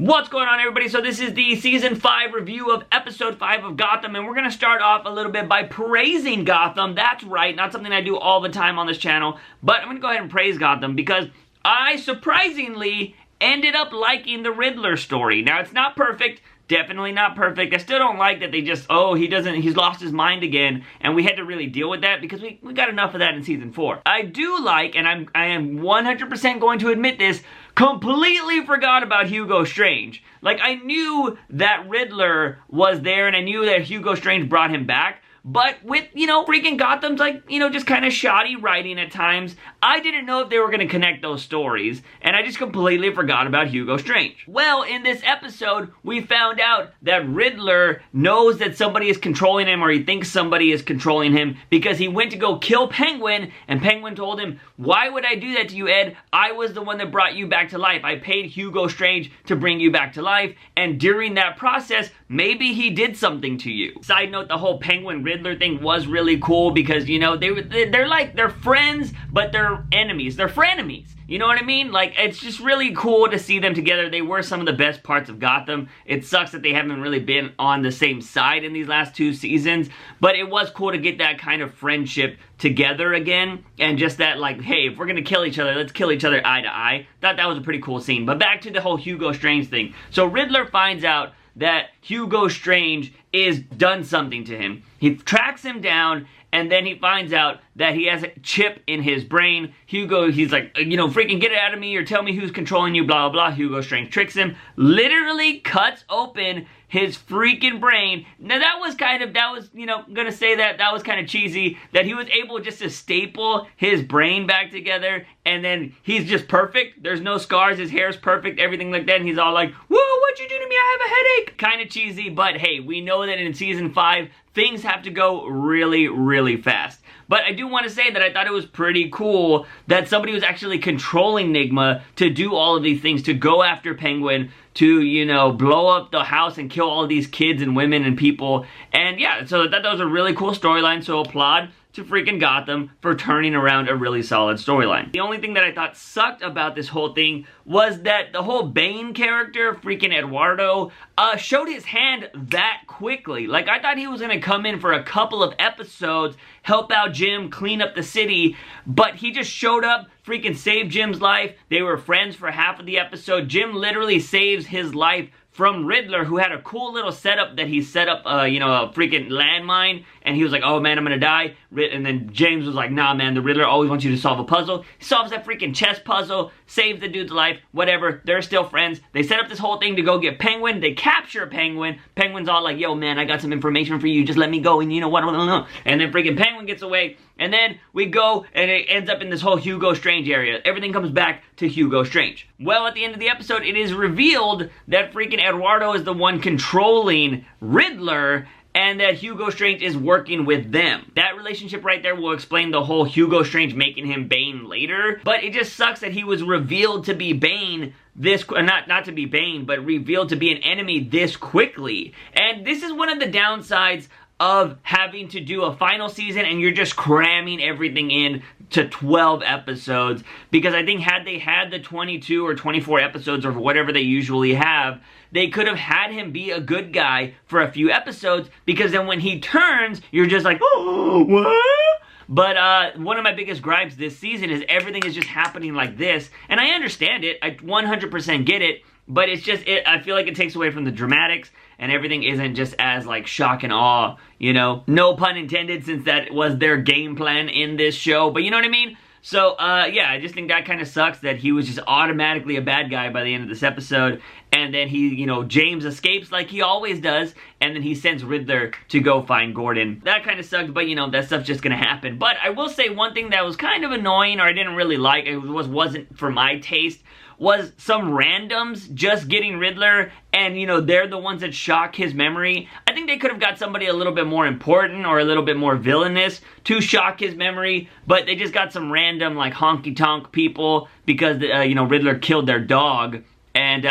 What's going on, everybody? So this is the Season 5 review of Episode 5 of Gotham, and we're going to start off a little bit by praising Gotham. That's right, not something I do all the time on this channel, but I'm going to go ahead and praise Gotham because I surprisingly ended up liking the Riddler story. Now, it's not perfect. Definitely not perfect. I still don't like that they just, he's lost his mind again, and we had to really deal with that because we got enough of that in Season 4. I do like, and I am 100% going to admit this, completely forgot about Hugo Strange. Like, I knew that Riddler was there, and I knew that Hugo Strange brought him back, but with, freaking Gotham's, just kind of shoddy writing at times, I didn't know if they were going to connect those stories, and I just completely forgot about Hugo Strange. Well, in this episode, we found out that Riddler knows that somebody is controlling him, or he thinks somebody is controlling him, because he went to go kill Penguin, and Penguin told him, "Why would I do that to you, Ed? I was the one that brought you back to life. I paid Hugo Strange to bring you back to life, and during that process, maybe he did something to you." Side note, the whole Penguin Riddler thing was really cool because, they're friends, but they're enemies. They're frenemies. You know what I mean? Like, it's just really cool to see them together. They were some of the best parts of Gotham. It sucks that they haven't really been on the same side in these last two seasons, but it was cool to get that kind of friendship together again, and just that, like, hey, if we're gonna kill each other, let's kill each other eye to eye. Thought that was a pretty cool scene. But back to the whole Hugo Strange thing. So Riddler finds out that Hugo Strange is done something to him. He tracks him down, and then he finds out that he has a chip in his brain. He's like, freaking get it out of me, or tell me who's controlling you, blah, blah, blah. Hugo Strange tricks him, literally cuts open his freaking brain. Now that was kind of cheesy, that he was able just to staple his brain back together, and then he's just perfect. There's no scars, his hair's perfect, everything like that, and he's all like, whoa, what'd you do to me? I have a headache. Kind of cheesy, but hey, we know that in Season 5, things have to go really, really fast. But I do want to say that I thought it was pretty cool that somebody was actually controlling Nigma to do all of these things, to go after Penguin, to, blow up the house and kill all of these kids and women and people. And yeah, so I thought that was a really cool storyline, so applaud to freaking Gotham for turning around a really solid storyline. The only thing that I thought sucked about this whole thing was that the whole Bane character, freaking Eduardo, showed his hand that quickly. Like, I thought he was gonna come in for a couple of episodes, help out Jim, clean up the city, but he just showed up, freaking saved Jim's life. They were friends for half of the episode. Jim literally saves his life from Riddler, who had a cool little setup that he set up, a freaking landmine, and he was like, oh man, I'm gonna die. And then James was like, nah man, the Riddler always wants you to solve a puzzle. He solves that freaking chess puzzle, saves the dude's life, whatever, they're still friends. They set up this whole thing to go get Penguin, they capture Penguin. Penguin's all like, yo man, I got some information for you, just let me go, and and then freaking Penguin gets away, and then we go, and it ends up in this whole Hugo Strange area. Everything comes back to Hugo Strange. Well, at the end of the episode, it is revealed that freaking Eduardo is the one controlling Riddler, and that Hugo Strange is working with them. That relationship right there will explain the whole Hugo Strange making him Bane later, but it just sucks that he was revealed to be Bane not to be Bane, but revealed to be an enemy this quickly. And this is one of the downsides of having to do a final season and you're just cramming everything in to 12 episodes, because I think had they had the 22 or 24 episodes or whatever they usually have, they could have had him be a good guy for a few episodes, because then when he turns, you're just like, oh, what? But one of my biggest gripes this season is everything is just happening like this, and I understand it, I 100% get it, but it's just, I feel like it takes away from the dramatics, and everything isn't just as, like, shock and awe, No pun intended, since that was their game plan in this show, but you know what I mean? So, yeah, I just think that kind of sucks that he was just automatically a bad guy by the end of this episode, and then he, James escapes like he always does, and then he sends Riddler to go find Gordon. That kind of sucked, but, that stuff's just gonna happen. But I will say one thing that was kind of annoying, or I didn't really like, it wasn't for my taste, was some randoms just getting Riddler, and, they're the ones that shock his memory. I think they could have got somebody a little bit more important or a little bit more villainous to shock his memory, but they just got some random, like, honky-tonk people because, Riddler killed their dog. And,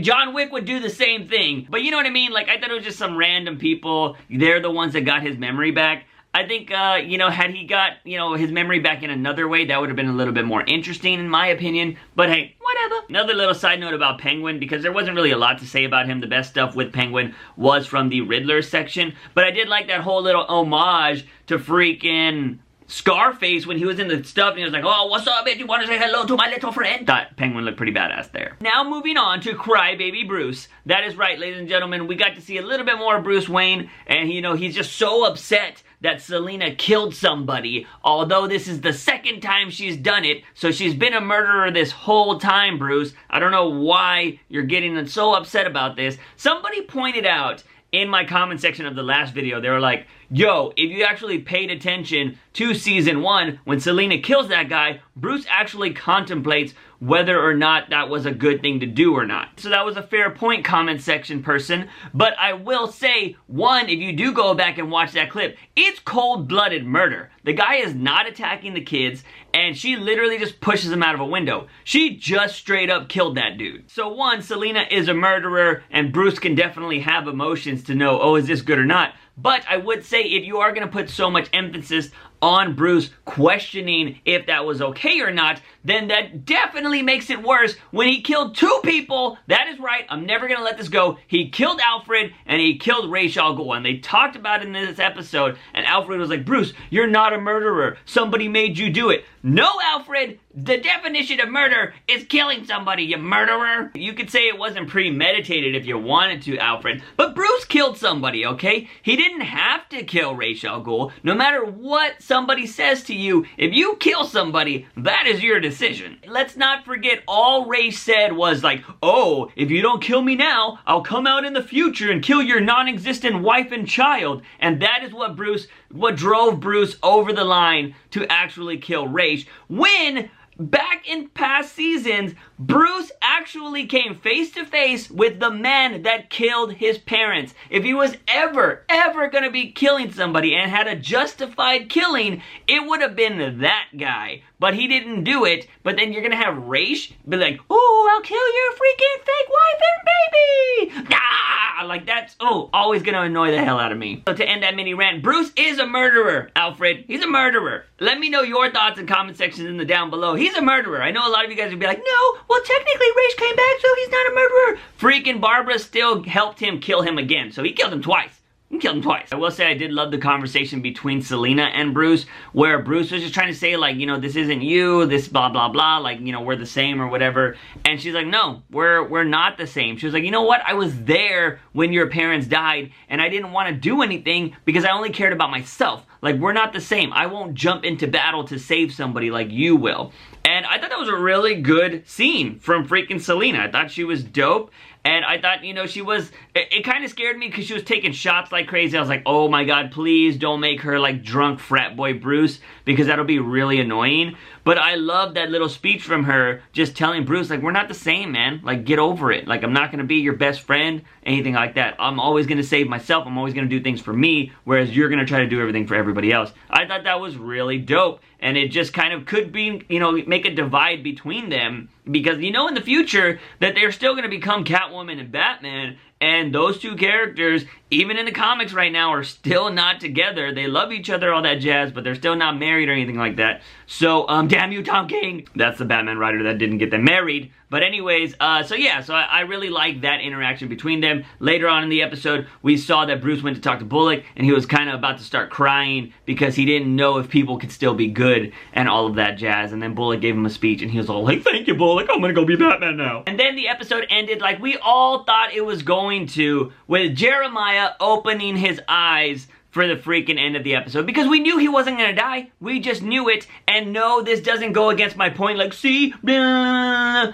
John Wick would do the same thing, but you know what I mean? Like, I thought it was just some random people. They're the ones that got his memory back. I think, you know, had he got, you know, his memory back in another way, that would have been a little bit more interesting in my opinion. But hey, whatever. Another little side note about Penguin, because there wasn't really a lot to say about him. The best stuff with Penguin was from the Riddler section. But I did like that whole little homage to freaking Scarface when he was in the stuff and he was like, oh, what's up, bitch? You want to say hello to my little friend? Thought Penguin looked pretty badass there. Now moving on to Crybaby Bruce. That is right, ladies and gentlemen. We got to see a little bit more of Bruce Wayne, and you know, he's just so upset that Selina killed somebody, although this is the second time she's done it, so she's been a murderer this whole time, Bruce. I don't know why you're getting so upset about this. Somebody pointed out in my comment section of the last video, they were like, yo, if you actually paid attention to season 1, when Selina kills that guy, Bruce actually contemplates whether or not that was a good thing to do or not. So that was a fair point, comment section person. But I will say, one, if you do go back and watch that clip, it's cold-blooded murder. The guy is not attacking the kids, and she literally just pushes him out of a window. She just straight up killed that dude. So one, Selina is a murderer, and Bruce can definitely have emotions to know, oh, is this good or not? But I would say if you are going to put so much emphasis on Bruce questioning if that was okay or not, then that definitely makes it worse when he killed 2 people. That is right, I'm never going to let this go. He killed Alfred and he killed Ra's al Ghul, and they talked about it in this episode, and Alfred was like, Bruce, you're not a murderer. Somebody made you do it. No, Alfred, the definition of murder is killing somebody, you murderer. You could say it wasn't premeditated if you wanted to, Alfred, but Bruce killed somebody, okay? He didn't have to kill Ra's al Ghul. No matter what somebody says to you, if you kill somebody, that is your decision. Let's not forget, all Ra's said was like, oh, if you don't kill me now, I'll come out in the future and kill your non-existent wife and child. And that is what drove Bruce over the line to actually kill Ra's, when back in past seasons, Bruce actually came face to face with the man that killed his parents. If he was ever gonna be killing somebody and had a justified killing, it would have been that guy. But he didn't do it. But then you're gonna have Ra's be like, oh, I'll kill your freaking fake wife and baby! Ah! Like that's, oh, always gonna annoy the hell out of me. So to end that mini rant, Bruce is a murderer, Alfred. He's a murderer. Let me know your thoughts in comment sections in the down below. He's a murderer. I know a lot of you guys would be like, no, well technically Ra's came back, so he's not a murderer. Freaking Barbara still helped him kill him again, so he killed him twice. He killed him twice. I will say I did love the conversation between Selina and Bruce, where Bruce was just trying to say, like, you know, this isn't you, this blah, blah, blah, like, you know, we're the same or whatever. And she's like, no, we're not the same. She was like, you know what? I was there when your parents died, and I didn't want to do anything because I only cared about myself. Like, we're not the same. I won't jump into battle to save somebody like you will. And I thought that was a really good scene from freaking Selina. I thought she was dope. And I thought, you know, she was, it kind of scared me because she was taking shots like crazy. I was like, oh my god, please don't make her like drunk frat boy Bruce, because that'll be really annoying. But I love that little speech from her, just telling Bruce, like, we're not the same, man. Like, get over it. Like, I'm not going to be your best friend, anything like that. I'm always going to save myself. I'm always going to do things for me, whereas you're going to try to do everything for everybody else. I thought that was really dope. And it just kind of could be, you know, make a divide between them. Because you know in the future that they're still going to become Catwoman and Batman. And those two characters, even in the comics right now, are still not together. They love each other, all that jazz, but they're still not married or anything like that. So, damn you, Tom King. That's the Batman writer that didn't get them married. But anyways, so yeah, so I really like that interaction between them. Later on in the episode, we saw that Bruce went to talk to Bullock, and he was kind of about to start crying because he didn't know if people could still be good and all of that jazz. And then Bullock gave him a speech, and he was all like, thank you, Bullock, I'm gonna go be Batman now. And then the episode ended like we all thought it was going to, with Jeremiah opening his eyes for the freaking end of the episode, because we knew he wasn't gonna die. We just knew it. And no, this doesn't go against my point, like, see, I'm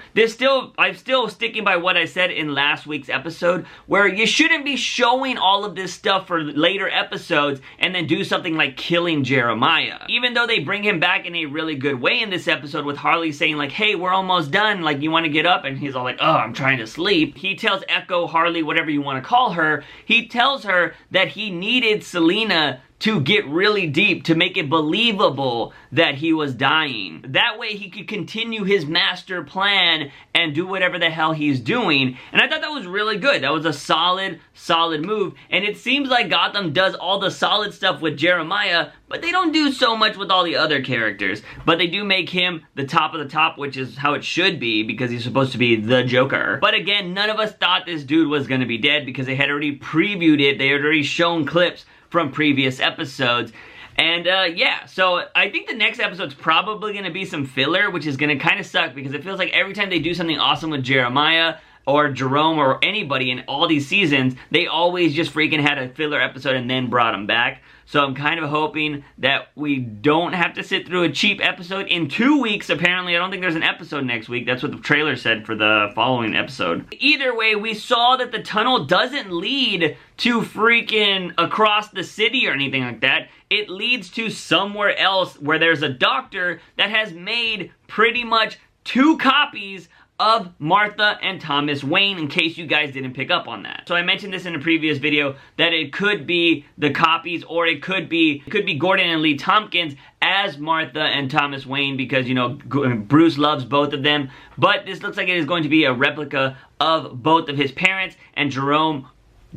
still sticking by what I said in last week's episode, where you shouldn't be showing all of this stuff for later episodes and then do something like killing Jeremiah. Even though they bring him back in a really good way in this episode, with Harley saying like, hey, we're almost done, like, you want to get up? And he's all like, oh, I'm trying to sleep. He tells Echo, Harley, whatever you want to call her, he tells her that he needed Selina Selena to get really deep, to make it believable that he was dying. That way he could continue his master plan and do whatever the hell he's doing. And I thought that was really good. That was a solid move. And it seems like Gotham does all the solid stuff with Jeremiah, but they don't do so much with all the other characters. But they do make him the top of the top, which is how it should be, because he's supposed to be the Joker. But again, none of us thought this dude was gonna be dead, because they had already previewed it. They had already shown clips from previous episodes. And yeah, so I think the next episode's probably going to be some filler, which is going to kind of suck, because it feels like every time they do something awesome with Jeremiah or Jerome or anybody in all these seasons, they always just freaking had a filler episode and then brought him back. So I'm kind of hoping that we don't have to sit through a cheap episode in 2 weeks. Apparently, I don't think there's an episode next week. That's what the trailer said for the following episode. Either way, we saw that the tunnel doesn't lead to freaking across the city or anything like that. It leads to somewhere else where there's a doctor that has made pretty much 2 copies of Martha and Thomas Wayne, in case you guys didn't pick up on that. So I mentioned this in a previous video, that it could be the copies, or it could be Gordon and Lee Tompkins as Martha and Thomas Wayne, because, you know, Bruce loves both of them. But this looks like it is going to be a replica of both of his parents, and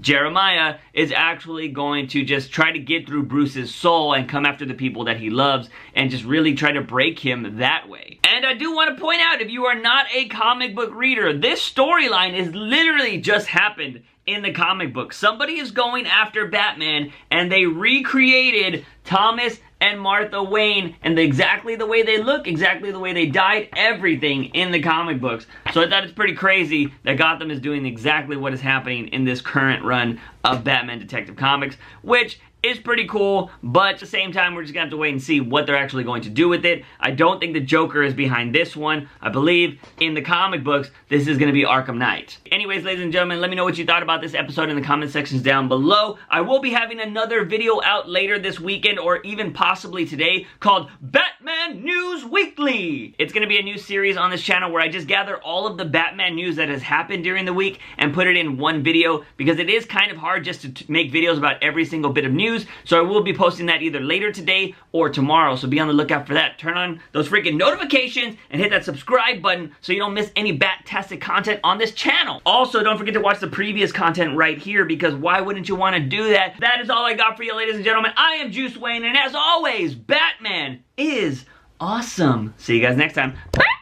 Jeremiah is actually going to just try to get through Bruce's soul and come after the people that he loves and just really try to break him that way. And I do want to point out, if you are not a comic book reader, this storyline is literally just happened in the comic book. Somebody is going after Batman, and they recreated Thomas and Martha Wayne, and exactly the way they look, exactly the way they died, everything in the comic books. So I thought it's pretty crazy that Gotham is doing exactly what is happening in this current run of Batman Detective Comics, which is pretty cool, but at the same time, we're just gonna have to wait and see what they're actually going to do with it. I don't think the Joker is behind this one. I believe in the comic books, this is gonna be Arkham Knight. Anyways, ladies and gentlemen, let me know what you thought about this episode in the comment sections down below. I will be having another video out later this weekend, or even possibly today, called Batman News Weekly. It's gonna be a new series on this channel where I just gather all of the Batman news that has happened during the week and put it in one video, because it is kind of hard just to make videos about every single bit of news. So I will be posting that either later today or tomorrow, so be on the lookout for that. Turn on those freaking notifications and hit that subscribe button so you don't miss any bat-tastic content on this channel. Also, don't forget to watch the previous content right here, because why wouldn't you want to do that? That is all I got for you, ladies and gentlemen. I am Juice Wayne, and as always, Batman is awesome. See you guys next time. Bye!